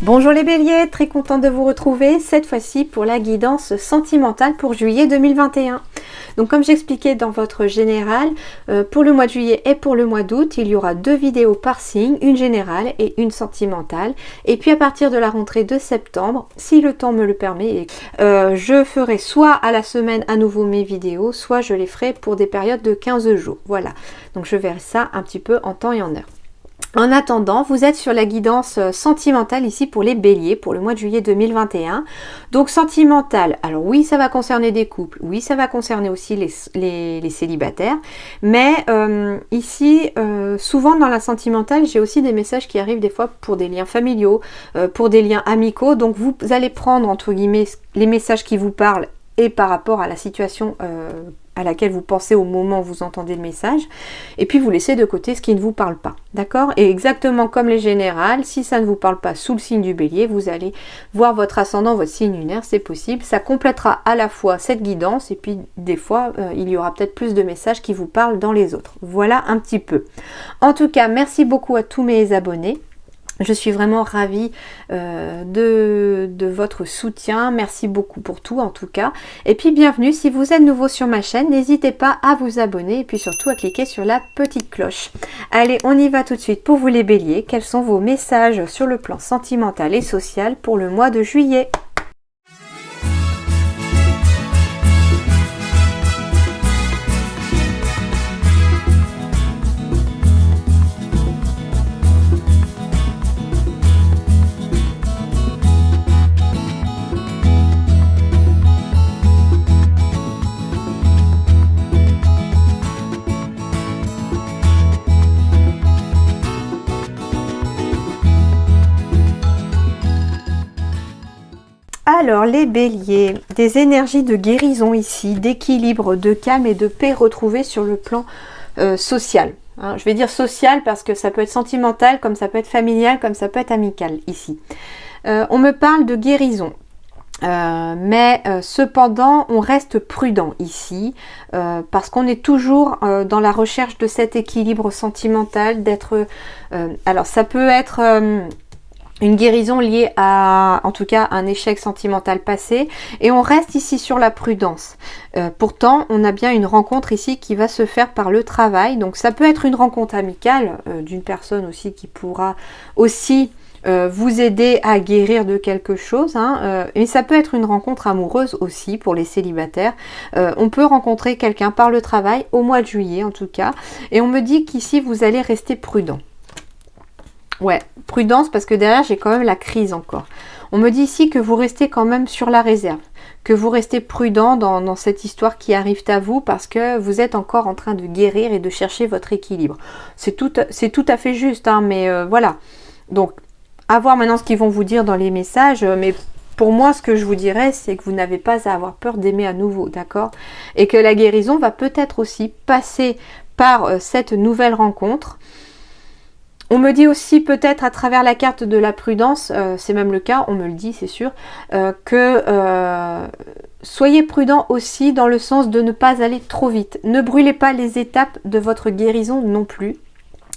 Bonjour les béliers, très contente de vous retrouver cette fois-ci pour la guidance sentimentale pour juillet 2021. Donc comme j'expliquais dans votre général, pour le mois de juillet et pour le mois d'août, il y aura 2 vidéos par signe, une générale et une sentimentale. Et puis à partir de la rentrée de septembre, si le temps me le permet, je ferai soit à la semaine à nouveau mes vidéos, soit je les ferai pour des périodes de 15 jours. Voilà, donc je verrai ça un petit peu en temps et en heure. En attendant, vous êtes sur la guidance sentimentale ici pour les béliers pour le mois de juillet 2021. Donc sentimentale, alors oui ça va concerner des couples, oui ça va concerner aussi les célibataires, mais ici souvent dans la sentimentale j'ai aussi des messages qui arrivent des fois pour des liens familiaux, pour des liens amicaux, donc vous allez prendre entre guillemets les messages qui vous parlent et par rapport à la situation à laquelle vous pensez au moment où vous entendez le message, et puis vous laissez de côté ce qui ne vous parle pas, d'accord? Et exactement comme les générales, si ça ne vous parle pas sous le signe du bélier, vous allez voir votre ascendant, votre signe lunaire, c'est possible, ça complétera à la fois cette guidance, et puis des fois, il y aura peut-être plus de messages qui vous parlent dans les autres. Voilà un petit peu. En tout cas, merci beaucoup à tous mes abonnés. Je suis vraiment ravie de votre soutien. Merci beaucoup pour tout en tout cas. Et puis bienvenue, si vous êtes nouveau sur ma chaîne, n'hésitez pas à vous abonner et puis surtout à cliquer sur la petite cloche. Allez, on y va tout de suite pour vous les béliers. Quels sont vos messages sur le plan sentimental et social pour le mois de juillet ? Alors les béliers, des énergies de guérison ici, d'équilibre, de calme et de paix retrouvées sur le plan social. Hein, je vais dire social parce que ça peut être sentimental, comme ça peut être familial, comme ça peut être amical ici. On me parle de guérison. Mais cependant on reste prudent ici parce qu'on est toujours dans la recherche de cet équilibre sentimental, d'être alors ça peut être une guérison liée à, en tout cas, un échec sentimental passé. Et on reste ici sur la prudence. Pourtant, on a bien une rencontre ici qui va se faire par le travail. Donc ça peut être une rencontre amicale d'une personne aussi qui pourra aussi vous aider à guérir de quelque chose. Mais ça peut être une rencontre amoureuse aussi pour les célibataires. On peut rencontrer quelqu'un par le travail au mois de juillet en tout cas. Et on me dit qu'ici, vous allez rester prudent. Ouais, prudence parce que derrière j'ai quand même la crise encore. On me dit ici que vous restez quand même sur la réserve, que vous restez prudent dans cette histoire qui arrive à vous parce que vous êtes encore en train de guérir et de chercher votre équilibre. C'est tout à fait juste, mais voilà. Donc, à voir maintenant ce qu'ils vont vous dire dans les messages, mais pour moi ce que je vous dirais c'est que vous n'avez pas à avoir peur d'aimer à nouveau, d'accord? Et que la guérison va peut-être aussi passer par cette nouvelle rencontre. On me dit aussi peut-être à travers la carte de la prudence, c'est même le cas, on me le dit c'est sûr, que soyez prudent aussi dans le sens de ne pas aller trop vite. Ne brûlez pas les étapes de votre guérison non plus.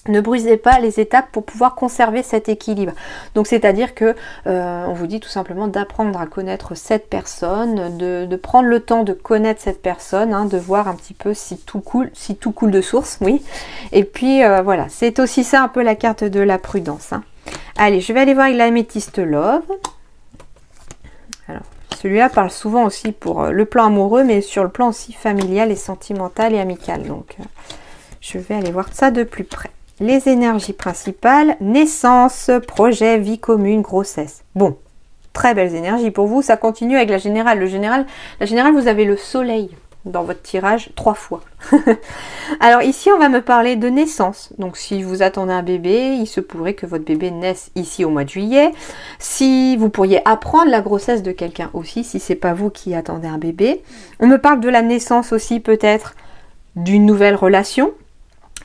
Ne brisez pas les étapes pour pouvoir conserver cet équilibre. Donc c'est-à-dire que on vous dit tout simplement d'apprendre à connaître cette personne, de prendre le temps de connaître cette personne, de voir un petit peu si tout coule de source, oui. Et puis voilà, c'est aussi ça un peu la carte de la prudence. Allez, je vais aller voir avec l'améthyste Love. Alors, celui-là parle souvent aussi pour le plan amoureux, mais sur le plan aussi familial et sentimental et amical. Donc je vais aller voir ça de plus près. Les énergies principales, naissance, projet, vie commune, grossesse. Bon, très belles énergies pour vous. Ça continue avec la générale. La générale, vous avez le soleil dans votre tirage 3 fois. Alors ici, on va me parler de naissance. Donc si vous attendez un bébé, il se pourrait que votre bébé naisse ici au mois de juillet. Si vous pourriez apprendre la grossesse de quelqu'un aussi, si c'est pas vous qui attendez un bébé. On me parle de la naissance aussi peut-être d'une nouvelle relation.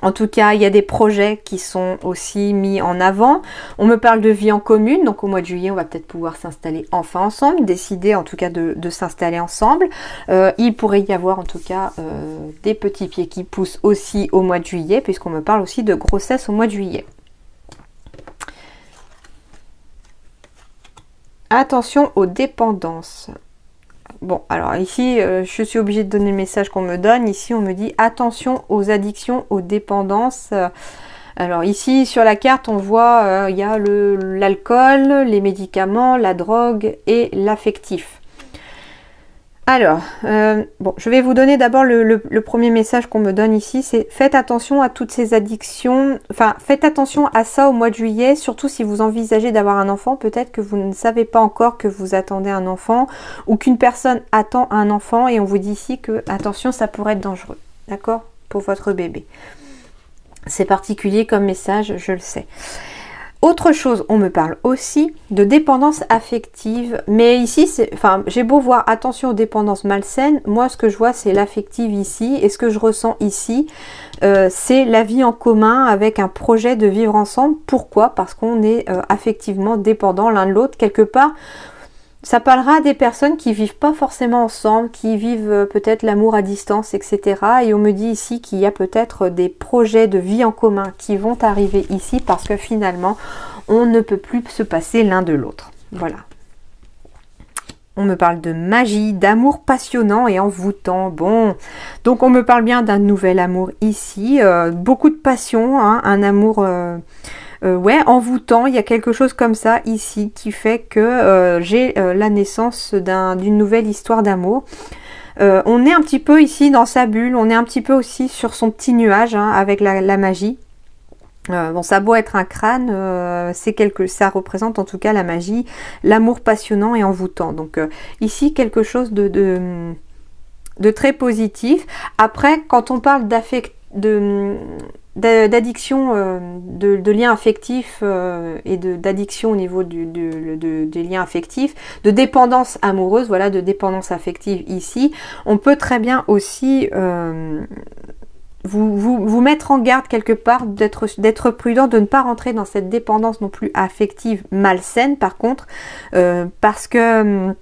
En tout cas, il y a des projets qui sont aussi mis en avant. On me parle de vie en commune, donc au mois de juillet, on va peut-être pouvoir s'installer enfin ensemble, décider en tout cas de s'installer ensemble. Il pourrait y avoir en tout cas des petits pieds qui poussent aussi au mois de juillet, puisqu'on me parle aussi de grossesse au mois de juillet. Attention aux dépendances. Bon, alors ici, je suis obligée de donner le message qu'on me donne. Ici, on me dit attention aux addictions, aux dépendances. Alors ici, sur la carte, on voit il y a l'alcool, les médicaments, la drogue et l'affectif. Alors, bon, je vais vous donner d'abord le premier message qu'on me donne ici, c'est faites attention à toutes ces addictions, enfin faites attention à ça au mois de juillet, surtout si vous envisagez d'avoir un enfant, peut-être que vous ne savez pas encore que vous attendez un enfant ou qu'une personne attend un enfant et on vous dit ici que attention, ça pourrait être dangereux, d'accord, pour votre bébé. C'est particulier comme message, je le sais. Autre chose, on me parle aussi de dépendance affective, mais ici, j'ai beau voir attention aux dépendances malsaines, moi ce que je vois c'est l'affective ici, et ce que je ressens ici, c'est la vie en commun avec un projet de vivre ensemble. Pourquoi? Parce qu'on est affectivement dépendants l'un de l'autre, quelque part. Ça parlera à des personnes qui vivent pas forcément ensemble, qui vivent peut-être l'amour à distance, etc. Et on me dit ici qu'il y a peut-être des projets de vie en commun qui vont arriver ici parce que finalement, on ne peut plus se passer l'un de l'autre. Voilà. On me parle de magie, d'amour passionnant et envoûtant. Bon, donc on me parle bien d'un nouvel amour ici. Beaucoup de passion, hein, un amour... ouais, envoûtant, il y a quelque chose comme ça ici qui fait que j'ai la naissance d'une nouvelle histoire d'amour. On est un petit peu ici dans sa bulle, on est un petit peu aussi sur son petit nuage hein, avec la magie. Bon, ça a beau être un crâne, ça représente en tout cas la magie, l'amour passionnant et envoûtant. Donc ici quelque chose de très positif. Après, quand on parle d'addiction, de liens affectifs et d'addiction au niveau des liens affectifs, de dépendance amoureuse, voilà, de dépendance affective ici, on peut très bien aussi vous mettre en garde quelque part, d'être prudent, de ne pas rentrer dans cette dépendance non plus affective malsaine par contre, parce que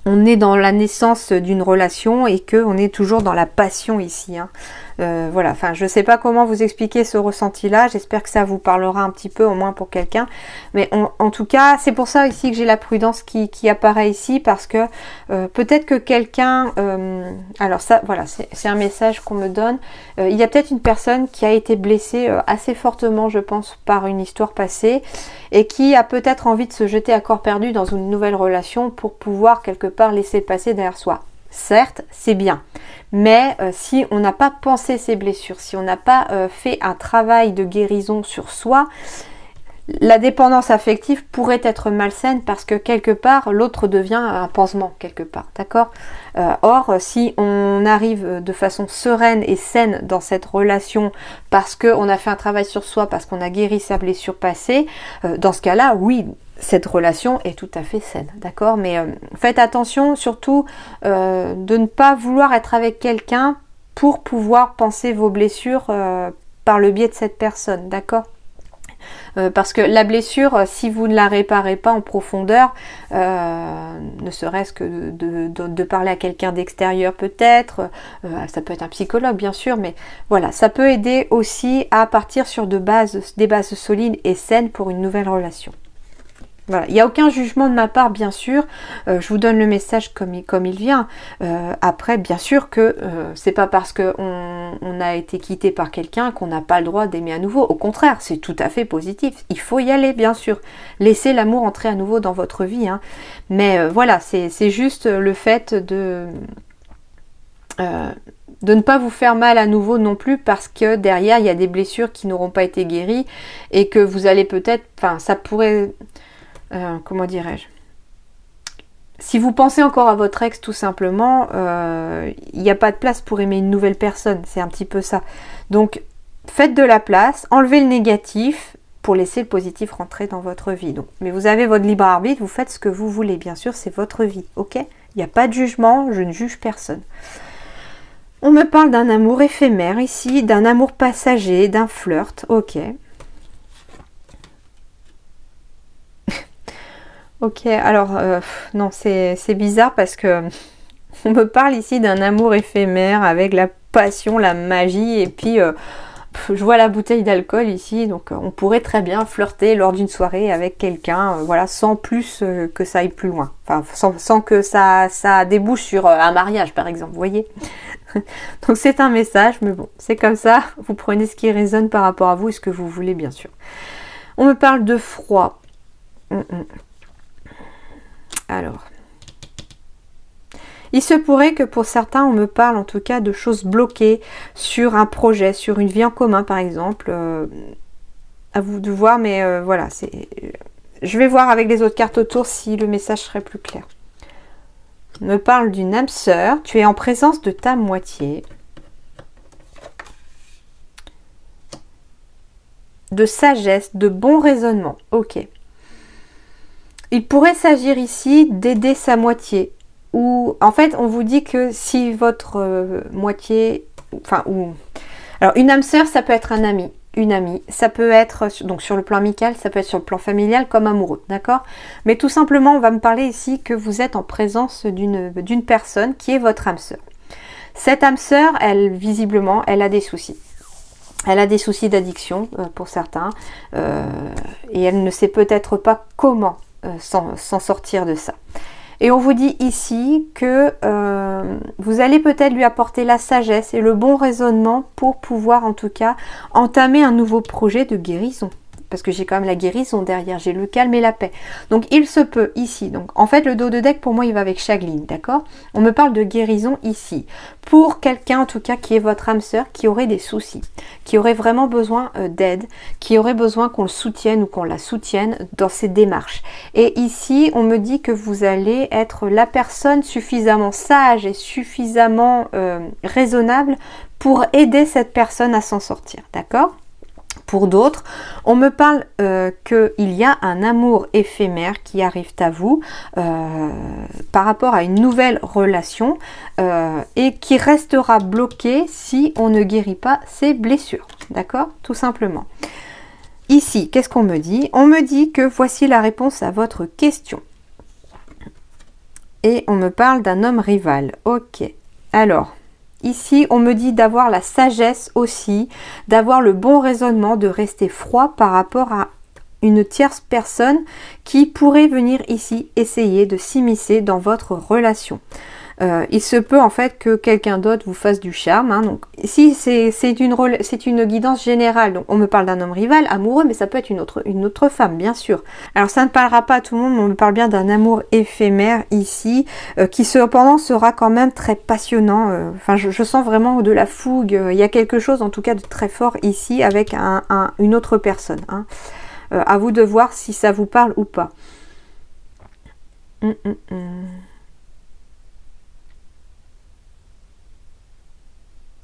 on est dans la naissance d'une relation et que on est toujours dans la passion ici. Hein. Voilà, enfin je sais pas comment vous expliquer ce ressenti là, j'espère que ça vous parlera un petit peu au moins pour quelqu'un, mais en tout cas c'est pour ça ici que j'ai la prudence qui apparaît ici, parce que peut-être que quelqu'un, alors ça voilà, c'est un message qu'on me donne, il y a peut-être une personne qui a été blessée assez fortement je pense par une histoire passée et qui a peut-être envie de se jeter à corps perdu dans une nouvelle relation pour pouvoir quelque part laisser le passé derrière soi. Certes, c'est bien, mais si on n'a pas pensé ces blessures, si on n'a pas fait un travail de guérison sur soi, la dépendance affective pourrait être malsaine parce que quelque part, l'autre devient un pansement quelque part, d'accord ? Or, si on arrive de façon sereine et saine dans cette relation parce qu'on a fait un travail sur soi, parce qu'on a guéri sa blessure passée, dans ce cas-là, oui, cette relation est tout à fait saine, d'accord? Mais faites attention surtout de ne pas vouloir être avec quelqu'un pour pouvoir penser vos blessures par le biais de cette personne, d'accord? Parce que la blessure, si vous ne la réparez pas en profondeur, ne serait-ce que de parler à quelqu'un d'extérieur peut-être, ça peut être un psychologue bien sûr, mais voilà, ça peut aider aussi à partir sur des bases solides et saines pour une nouvelle relation. Voilà, il n'y a aucun jugement de ma part, bien sûr. Je vous donne le message comme il vient. Après, bien sûr que c'est pas parce qu'on a été quitté par quelqu'un qu'on n'a pas le droit d'aimer à nouveau. Au contraire, c'est tout à fait positif. Il faut y aller, bien sûr. Laissez l'amour entrer à nouveau dans votre vie. Hein. Mais voilà, c'est juste le fait de ne pas vous faire mal à nouveau non plus, parce que derrière, il y a des blessures qui n'auront pas été guéries et que vous allez peut-être... Enfin, ça pourrait... comment dirais-je, si vous pensez encore à votre ex tout simplement, il n'y a pas de place pour aimer une nouvelle personne, c'est un petit peu ça. Donc faites de la place, enlevez le négatif pour laisser le positif rentrer dans votre vie. Donc, mais vous avez votre libre arbitre, vous faites ce que vous voulez, bien sûr, c'est votre vie, ok? Il n'y a pas de jugement, je ne juge personne. On me parle d'un amour éphémère ici, d'un amour passager, d'un flirt, ok. Ok, alors non, c'est bizarre parce que on me parle ici d'un amour éphémère avec la passion, la magie et puis je vois la bouteille d'alcool ici, donc on pourrait très bien flirter lors d'une soirée avec quelqu'un, voilà, sans plus que ça aille plus loin. Enfin, sans que ça débouche sur un mariage, par exemple, vous voyez. Donc c'est un message, mais bon, c'est comme ça. Vous prenez ce qui résonne par rapport à vous et ce que vous voulez, bien sûr. On me parle de froid. Alors... il se pourrait que pour certains, on me parle en tout cas de choses bloquées sur un projet, sur une vie en commun par exemple. À vous de voir, mais voilà. Je vais voir avec les autres cartes autour si le message serait plus clair. On me parle d'une âme sœur. Tu es en présence de ta moitié. De sagesse, de bon raisonnement. Ok. Il pourrait s'agir ici d'aider sa moitié. Ou en fait on vous dit que si votre moitié, alors une âme sœur, ça peut être un ami, une amie, ça peut être donc sur le plan amical, ça peut être sur le plan familial comme amoureux, d'accord? Mais tout simplement on va me parler ici que vous êtes en présence d'une personne qui est votre âme sœur. Cette âme sœur, elle visiblement, elle a des soucis. Elle a des soucis d'addiction pour certains et elle ne sait peut-être pas comment s'en sortir de ça. Et on vous dit ici que vous allez peut-être lui apporter la sagesse et le bon raisonnement pour pouvoir en tout cas entamer un nouveau projet de guérison. Parce que j'ai quand même la guérison derrière, j'ai le calme et la paix. Donc il se peut ici, donc en fait le dos de deck pour moi il va avec chaque ligne, d'accord? On me parle de guérison ici. Pour quelqu'un en tout cas qui est votre âme sœur, qui aurait des soucis, qui aurait vraiment besoin d'aide, qui aurait besoin qu'on le soutienne ou qu'on la soutienne dans ses démarches. Et ici on me dit que vous allez être la personne suffisamment sage et suffisamment raisonnable pour aider cette personne à s'en sortir, d'accord? Pour d'autres, on me parle qu'il y a un amour éphémère qui arrive à vous par rapport à une nouvelle relation et qui restera bloqué si on ne guérit pas ses blessures. D'accord? Tout simplement. Ici, qu'est-ce qu'on me dit? On me dit que voici la réponse à votre question. Et on me parle d'un homme rival. Ok. Alors... ici, on me dit d'avoir la sagesse aussi, d'avoir le bon raisonnement, de rester froid par rapport à une tierce personne qui pourrait venir ici essayer de s'immiscer dans votre relation. Il se peut en fait que quelqu'un d'autre vous fasse du charme. Hein, donc ici, c'est une guidance générale. Donc on me parle d'un homme rival, amoureux, mais ça peut être une autre femme, bien sûr. Alors ça ne parlera pas à tout le monde, mais on me parle bien d'un amour éphémère ici, qui cependant sera quand même très passionnant. Enfin, je sens vraiment de la fougue. Il y a quelque chose en tout cas de très fort ici avec une autre personne. Hein. À vous de voir si ça vous parle ou pas.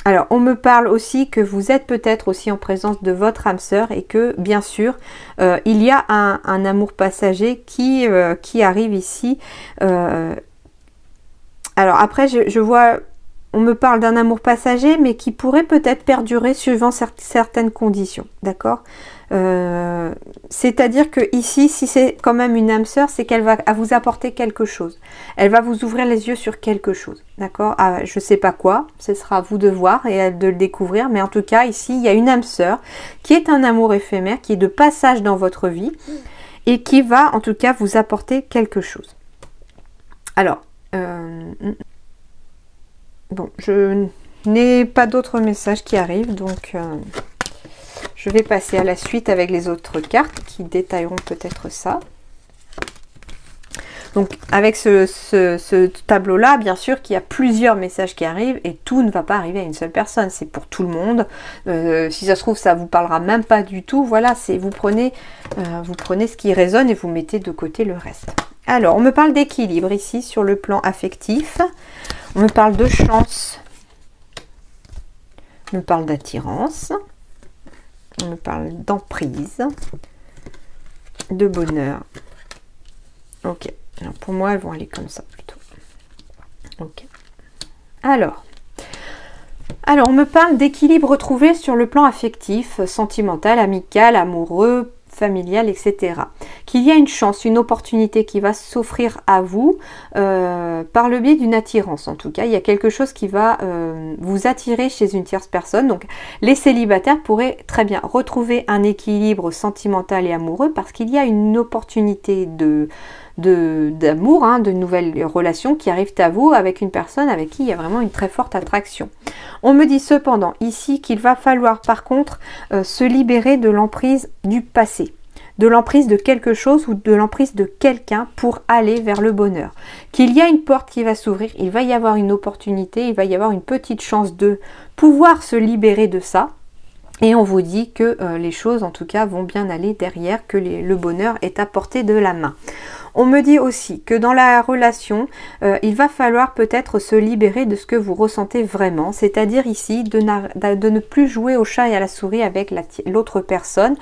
Alors, on me parle aussi que vous êtes peut-être aussi en présence de votre âme sœur et que, bien sûr, il y a un amour passager qui arrive ici. Alors après, je vois, on me parle d'un amour passager, mais qui pourrait peut-être perdurer suivant certaines conditions, d'accord? C'est-à-dire que ici, si c'est quand même une âme sœur, c'est qu'elle va vous apporter quelque chose. Elle va vous ouvrir les yeux sur quelque chose, d'accord? Je sais pas quoi, ce sera à vous de voir et de le découvrir, mais en tout cas, ici, il y a une âme sœur qui est un amour éphémère, qui est de passage dans votre vie et qui va, en tout cas, vous apporter quelque chose. Alors, bon, je n'ai pas d'autres messages qui arrivent, donc... je vais passer à la suite avec les autres cartes qui détailleront peut-être ça. Donc avec ce tableau-là, bien sûr qu'il y a plusieurs messages qui arrivent et tout ne va pas arriver à une seule personne. C'est pour tout le monde. Si ça se trouve, ça ne vous parlera même pas du tout. Voilà, vous prenez ce qui résonne et vous mettez de côté le reste. Alors, on me parle d'équilibre ici sur le plan affectif. On me parle de chance. On me parle d'attirance. On me parle d'emprise, de bonheur. Ok. Alors pour moi, elles vont aller comme ça plutôt. Ok. Alors, on me parle d'équilibre retrouvé sur le plan affectif, sentimental, amical, amoureux, familial, etc. qu'il y a une chance, une opportunité qui va s'offrir à vous par le biais d'une attirance. En tout cas, il y a quelque chose qui va vous attirer chez une tierce personne. Donc les célibataires pourraient très bien retrouver un équilibre sentimental et amoureux parce qu'il y a une opportunité d'amour, de nouvelles relations qui arrivent à vous avec une personne avec qui il y a vraiment une très forte attraction. On me dit cependant ici qu'il va falloir par contre se libérer de l'emprise du passé, de l'emprise de quelque chose ou de l'emprise de quelqu'un pour aller vers le bonheur. Qu'il y a une porte qui va s'ouvrir, il va y avoir une opportunité, il va y avoir une petite chance de pouvoir se libérer de ça. Et on vous dit que les choses en tout cas vont bien aller derrière, que le bonheur est à portée de la main. On me dit aussi que dans la relation, il va falloir peut-être se libérer de ce que vous ressentez vraiment, c'est-à-dire ici de ne plus jouer au chat et à la souris avec l'autre personne,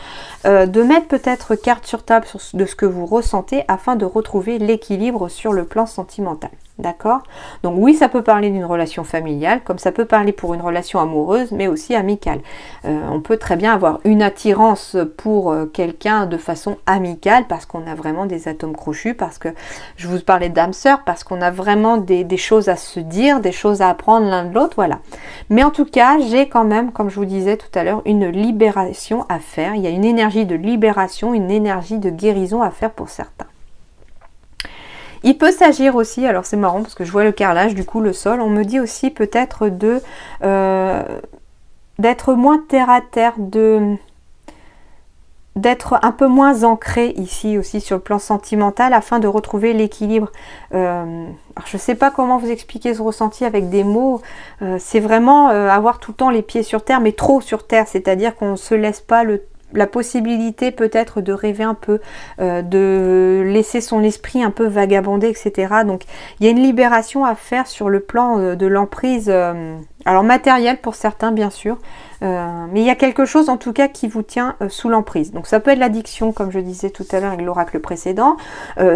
de mettre peut-être carte sur table de ce que vous ressentez afin de retrouver l'équilibre sur le plan sentimental. D'accord? Donc oui, ça peut parler d'une relation familiale, comme ça peut parler pour une relation amoureuse, mais aussi amicale. On peut très bien avoir une attirance pour quelqu'un de façon amicale, parce qu'on a vraiment des atomes crochus, parce que je vous parlais d'âme sœur, parce qu'on a vraiment des choses à se dire, des choses à apprendre l'un de l'autre, voilà. Mais en tout cas, j'ai quand même, comme je vous disais tout à l'heure, une libération à faire. Il y a une énergie de libération, une énergie de guérison à faire pour certains. Il peut s'agir aussi, alors c'est marrant parce que je vois le carrelage, du coup le sol, on me dit aussi peut-être d'être moins terre à terre, d'être un peu moins ancré ici aussi sur le plan sentimental afin de retrouver l'équilibre. Alors je ne sais pas comment vous expliquer ce ressenti avec des mots, c'est vraiment avoir tout le temps les pieds sur terre, mais trop sur terre, c'est-à-dire qu'on ne se laisse pas la possibilité peut-être de rêver un peu, de laisser son esprit un peu vagabonder, etc. Donc il y a une libération à faire sur le plan de l'emprise, alors matérielle pour certains bien sûr, mais il y a quelque chose en tout cas qui vous tient sous l'emprise. Donc ça peut être l'addiction comme je disais tout à l'heure avec l'oracle précédent,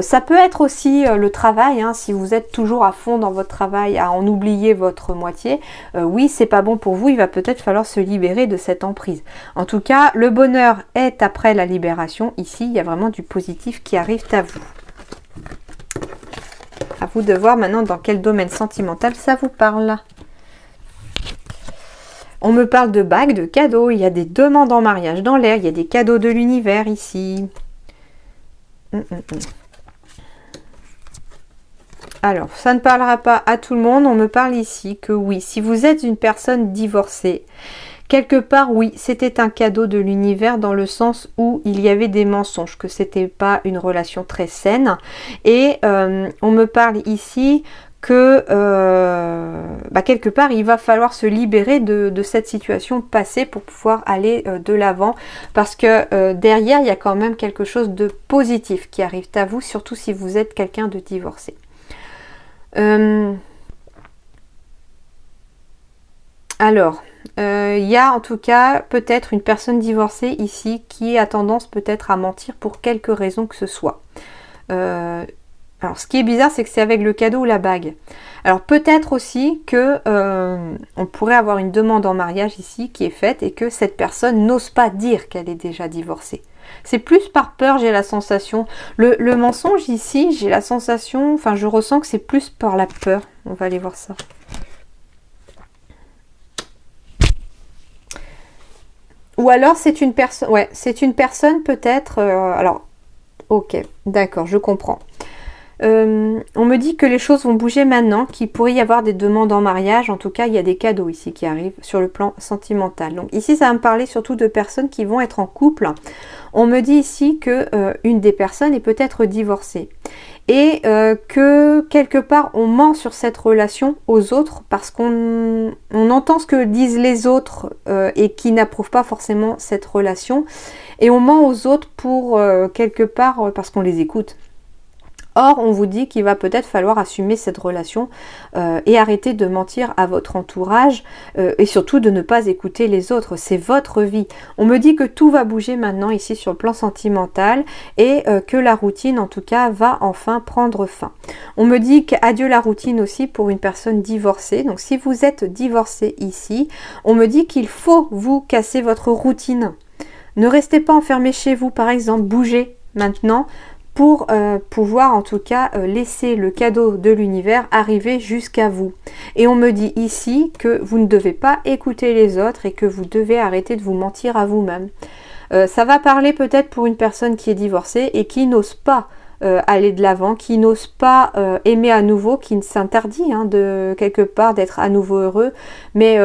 ça peut être aussi le travail, si vous êtes toujours à fond dans votre travail, à en oublier votre moitié, oui c'est pas bon pour vous, il va peut-être falloir se libérer de cette emprise. En tout cas le bonheur est après la libération, ici il y a vraiment du positif qui arrive à vous. À vous de voir maintenant dans quel domaine sentimental ça vous parle. On me parle de bagues, de cadeaux, il y a des demandes en mariage dans l'air, il y a des cadeaux de l'univers ici. Alors, ça ne parlera pas à tout le monde, on me parle ici que oui, si vous êtes une personne divorcée, quelque part, oui, c'était un cadeau de l'univers dans le sens où il y avait des mensonges, que c'était pas une relation très saine. Et on me parle ici que quelque part il va falloir se libérer de cette situation passée pour pouvoir aller de l'avant, parce que derrière il y a quand même quelque chose de positif qui arrive à vous, surtout si vous êtes quelqu'un de divorcé. Alors il y a en tout cas peut-être une personne divorcée ici qui a tendance peut-être à mentir pour quelque raison que ce soit. Alors ce qui est bizarre, c'est que c'est avec le cadeau ou la bague. Alors peut-être aussi que on pourrait avoir une demande en mariage ici qui est faite et que cette personne n'ose pas dire qu'elle est déjà divorcée. C'est plus par peur, j'ai la sensation. Le mensonge ici, j'ai la sensation, enfin je ressens que c'est plus par la peur. On va aller voir ça. Ou alors c'est une personne, ouais, c'est une personne peut-être, alors, ok, d'accord, je comprends. On me dit que les choses vont bouger maintenant, qu'il pourrait y avoir des demandes en mariage, en tout cas il y a des cadeaux ici qui arrivent sur le plan sentimental. Donc ici ça va me parler surtout de personnes qui vont être en couple. On me dit ici que une des personnes est peut-être divorcée et que quelque part on ment sur cette relation aux autres parce qu'on entend ce que disent les autres et qui n'approuvent pas forcément cette relation, et on ment aux autres pour quelque part parce qu'on les écoute. Or, on vous dit qu'il va peut-être falloir assumer cette relation et arrêter de mentir à votre entourage et surtout de ne pas écouter les autres. C'est votre vie. On me dit que tout va bouger maintenant ici sur le plan sentimental et que la routine en tout cas va enfin prendre fin. On me dit qu'adieu la routine aussi pour une personne divorcée. Donc si vous êtes divorcé ici, on me dit qu'il faut vous casser votre routine. Ne restez pas enfermé chez vous par exemple, bougez. maintenant pour pouvoir en tout cas laisser le cadeau de l'univers arriver jusqu'à vous. Et on me dit ici que vous ne devez pas écouter les autres et que vous devez arrêter de vous mentir à vous-même. Ça va parler peut-être pour une personne qui est divorcée et qui n'ose pas aller de l'avant, qui n'ose pas aimer à nouveau, qui ne s'interdit de quelque part d'être à nouveau heureux. Mais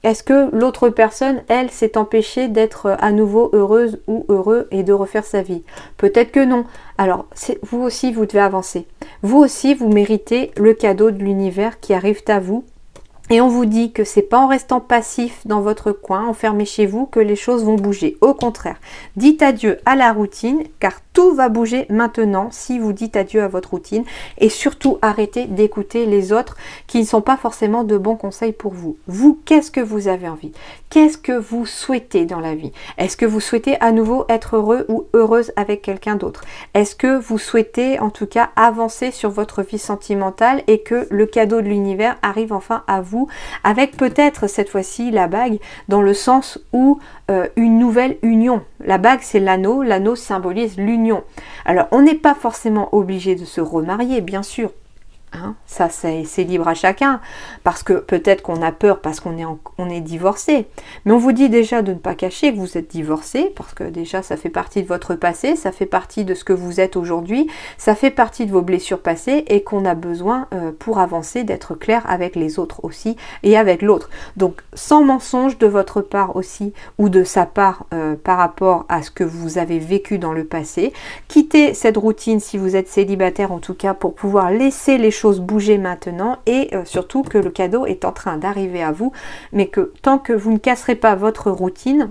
est-ce que l'autre personne, elle, s'est empêchée d'être à nouveau heureuse ou heureux et de refaire sa vie? Peut-être que non. Alors, vous aussi, vous devez avancer. Vous aussi, vous méritez le cadeau de l'univers qui arrive à vous. Et on vous dit que c'est pas en restant passif dans votre coin, enfermé chez vous, que les choses vont bouger. Au contraire, dites adieu à la routine, car tout va bouger maintenant si vous dites adieu à votre routine. Et surtout, arrêtez d'écouter les autres qui ne sont pas forcément de bons conseils pour vous. Vous, qu'est-ce que vous avez envie? Qu'est-ce que vous souhaitez dans la vie? Est-ce que vous souhaitez à nouveau être heureux ou heureuse avec quelqu'un d'autre? Est-ce que vous souhaitez en tout cas avancer sur votre vie sentimentale et que le cadeau de l'univers arrive enfin à vous? Avec peut-être cette fois-ci la bague dans le sens où une nouvelle union. La bague c'est l'anneau symbolise l'union. Alors on n'est pas forcément obligé de se remarier, bien sûr. Ça c'est libre à chacun, parce que peut-être qu'on a peur parce qu'on est divorcé, mais on vous dit déjà de ne pas cacher que vous êtes divorcé, parce que déjà ça fait partie de votre passé, ça fait partie de ce que vous êtes aujourd'hui, ça fait partie de vos blessures passées et qu'on a besoin pour avancer d'être clair avec les autres aussi et avec l'autre. Donc sans mensonge de votre part aussi ou de sa part par rapport à ce que vous avez vécu dans le passé. Quittez cette routine si vous êtes célibataire en tout cas pour pouvoir laisser les choses bouger maintenant et surtout que le cadeau est en train d'arriver à vous, mais que tant que vous ne casserez pas votre routine,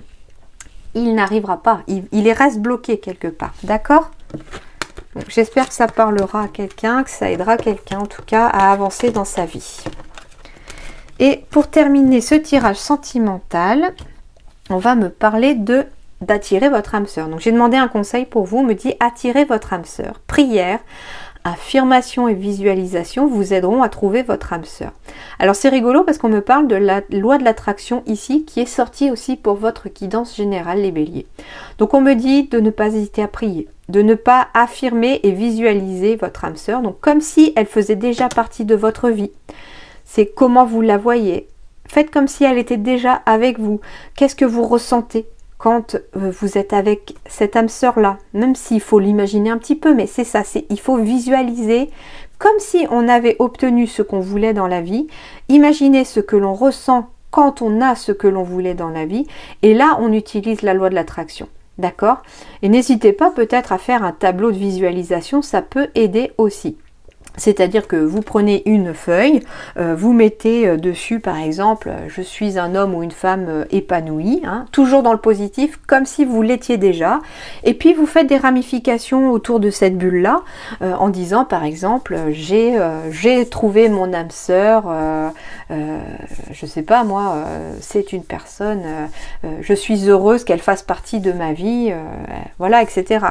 il n'arrivera pas, il reste bloqué quelque part, d'accord? J'espère que ça parlera à quelqu'un, que ça aidera quelqu'un en tout cas à avancer dans sa vie. Et pour terminer ce tirage sentimental, on va me parler d'attirer votre âme sœur. Donc j'ai demandé un conseil pour vous, on me dit attirer votre âme sœur. Prière, affirmation et visualisation vous aideront à trouver votre âme sœur. Alors c'est rigolo parce qu'on me parle de la loi de l'attraction ici qui est sortie aussi pour votre guidance générale les béliers. Donc on me dit de ne pas hésiter à prier, de ne pas affirmer et visualiser votre âme sœur, donc comme si elle faisait déjà partie de votre vie. C'est comment vous la voyez. Faites comme si elle était déjà avec vous. Qu'est-ce que vous ressentez quand vous êtes avec cette âme sœur là, même s'il faut l'imaginer un petit peu, mais c'est ça, il faut visualiser comme si on avait obtenu ce qu'on voulait dans la vie, imaginez ce que l'on ressent quand on a ce que l'on voulait dans la vie, et là on utilise la loi de l'attraction, d'accord? Et n'hésitez pas peut-être à faire un tableau de visualisation, ça peut aider aussi. C'est-à-dire que vous prenez une feuille, vous mettez dessus par exemple « Je suis un homme ou une femme épanoui », toujours dans le positif, comme si vous l'étiez déjà. Et puis vous faites des ramifications autour de cette bulle-là, en disant par exemple « J'ai trouvé mon âme sœur, je sais pas moi, c'est une personne, je suis heureuse qu'elle fasse partie de ma vie, voilà, etc. »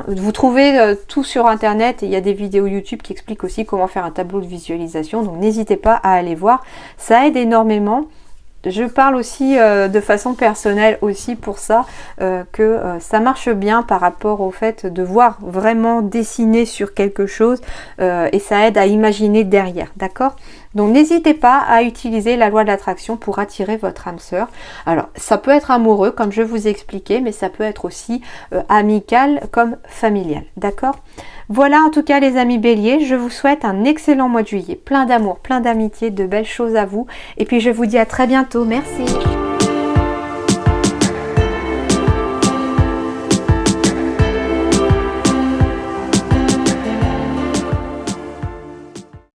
Vous trouvez tout sur internet, et il y a des vidéos YouTube qui expliquent aussi comment faire un tableau de visualisation, donc n'hésitez pas à aller voir, ça aide énormément. Je parle aussi de façon personnelle aussi pour ça, que ça marche bien par rapport au fait de voir vraiment dessiner sur quelque chose et ça aide à imaginer derrière, d'accord? Donc n'hésitez pas à utiliser la loi de l'attraction pour attirer votre âme sœur. Alors ça peut être amoureux comme je vous ai expliqué, mais ça peut être aussi amical comme familial, d'accord? Voilà en tout cas les amis béliers, je vous souhaite un excellent mois de juillet, plein d'amour, plein d'amitié, de belles choses à vous et puis je vous dis à très bientôt, merci.